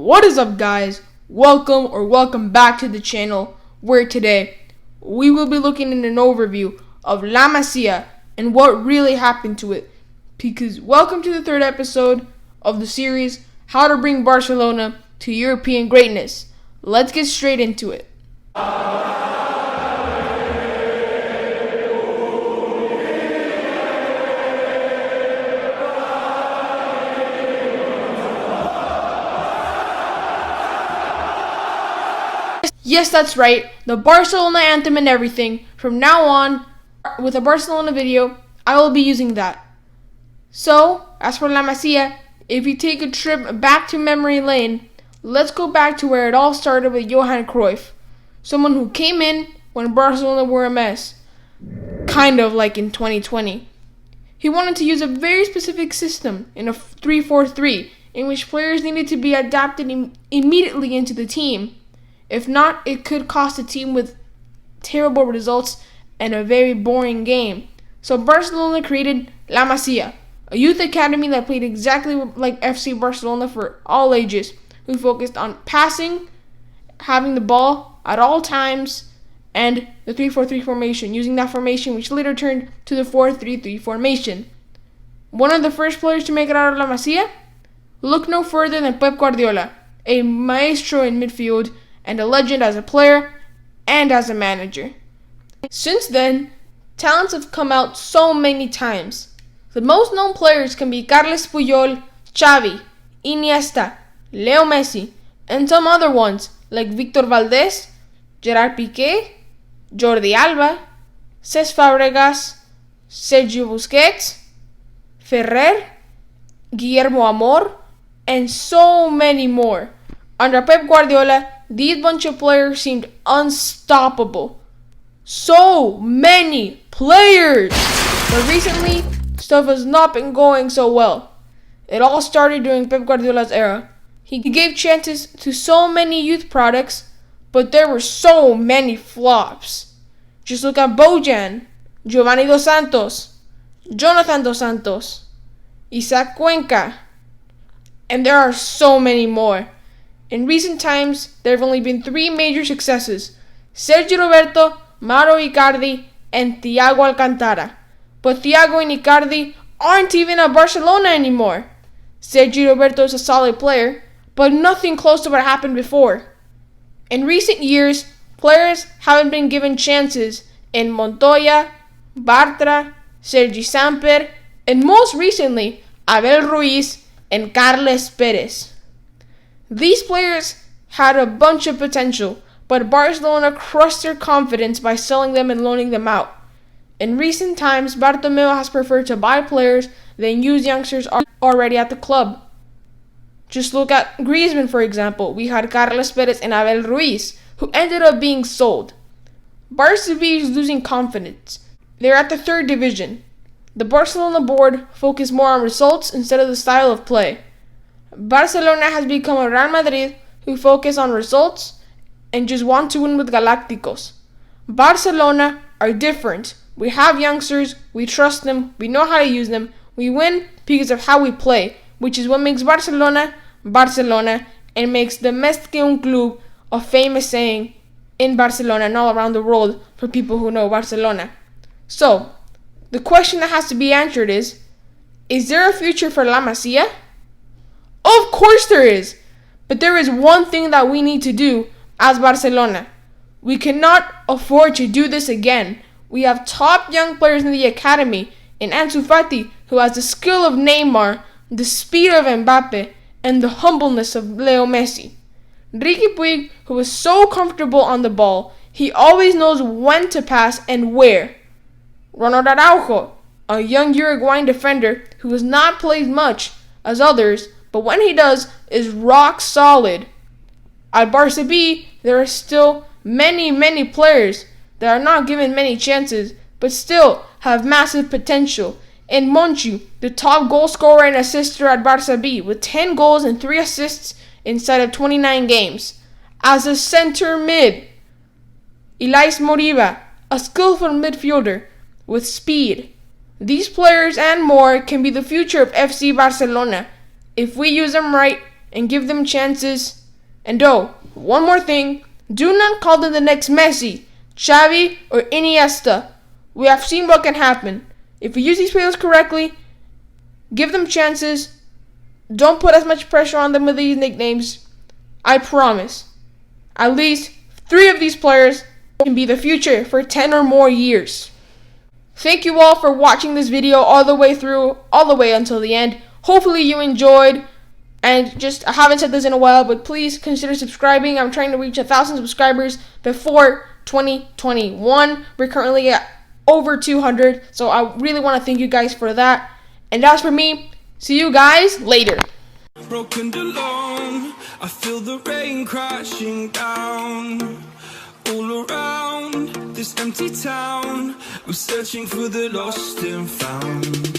What is up, guys? Welcome back to the channel, where today we will be looking at an overview of La Masia and what really happened to it. Because welcome to the third episode of the series, How to Bring Barcelona to European Greatness. Let's get straight into it. Yes, that's right, the Barcelona anthem and everything. From now on, with a Barcelona video, I will be using that. So, as for La Masia, if you take a trip back to memory lane, let's go back to where it all started with Johan Cruyff. Someone who came in when Barcelona were a mess, kind of like in 2020. He wanted to use a very specific system in a 3-4-3, in which players needed to be adapted immediately into the team. If not, it could cost a team with terrible results and a very boring game. So Barcelona created La Masia, a youth academy that played exactly like FCBarcelona for all ages, who focused on passing, having the ball at all times, and the 3-4-3 formation, using that formation which later turned to the 4-3-3 formation. One of the first players to make it out of La Masia? Look no further than Pep Guardiola, a maestro in midfield and a legend as a player and as a manager. Since then, talents have come out so many times. The most known players can be Carles Puyol, Xavi, Iniesta, Leo Messi, and some other ones like Victor Valdés, Gerard Piqué, Jordi Alba, Cesc Fabregas, Sergio Busquets, Ferrer, Guillermo Amor, and so many more. Under Pep Guardiola, these bunch of players seemed unstoppable. So many players! But recently, stuff has not been going so well. It all started during Pep Guardiola's era. He gave chances to so many youth products, but there were so many flops. Just look at Bojan, Giovanni Dos Santos, Jonathan Dos Santos, Isaac Cuenca, and there are so many more. In recent times, there have only been 3 major successes: Sergio Roberto, Mauro Icardi, and Thiago Alcantara. But Thiago and Icardi aren't even at Barcelona anymore. Sergio Roberto is a solid player, but nothing close to what happened before. In recent years, players haven't been given chances in Montoya, Bartra, Sergi Samper, and most recently, Abel Ruiz and Carles Perez. These players had a bunch of potential, but Barcelona crushed their confidence by selling them and loaning them out. In recent times, Bartomeu has preferred to buy players than use youngsters already at the club. Just look at Griezmann, for example. We had Carles Perez and Abel Ruiz, who ended up being sold. Barca B is losing confidence. They're at the 3rd division. The Barcelona board focused more on results instead of the style of play. Barcelona has become a Real Madrid who focus on results and just want to win with Galácticos. Barcelona are different. We have youngsters, we trust them, we know how to use them, we win because of how we play, which is what makes Barcelona, Barcelona, and makes the Més que un club a famous saying in Barcelona and all around the world for people who know Barcelona. So, the question that has to be answered is there a future for La Masia? Of course there is, but there is one thing that we need to do as Barcelona. We cannot afford to do this again. We have top young players in the academy in Ansu Fati, who has the skill of Neymar, the speed of Mbappe, and the humbleness of Leo Messi. Riqui Puig, who is so comfortable on the ball, he always knows when to pass and where. Ronald Araujo, a young Uruguayan defender who has not played much as others, but when he does, is rock solid. At Barca B, there are still many players that are not given many chances, but still have massive potential. And Monchu, the top goal scorer and assister at Barca B, with 10 goals and 3 assists inside of 29 games. As a center mid, Elias Moriba, a skillful midfielder with speed. These players and more can be the future of FC Barcelona if we use them right and give them chances. And one more thing, do not call them the next Messi, Xavi, or Iniesta. We have seen what can happen. If we use these players correctly, give them chances, don't put as much pressure on them with these nicknames, I promise, at least 3 of these players can be the future for 10 or more years. Thank you all for watching this video all the way through, all the way until the end. Hopefully you enjoyed. And I haven't said this in a while, but please consider subscribing. I'm trying to reach 1,000 subscribers before 2021. We're currently at over 200, so I really want to thank you guys for that. And as for me, see you guys later. Broken alone, I feel the rain crashing down all around this empty town. I'm searching for the lost and found.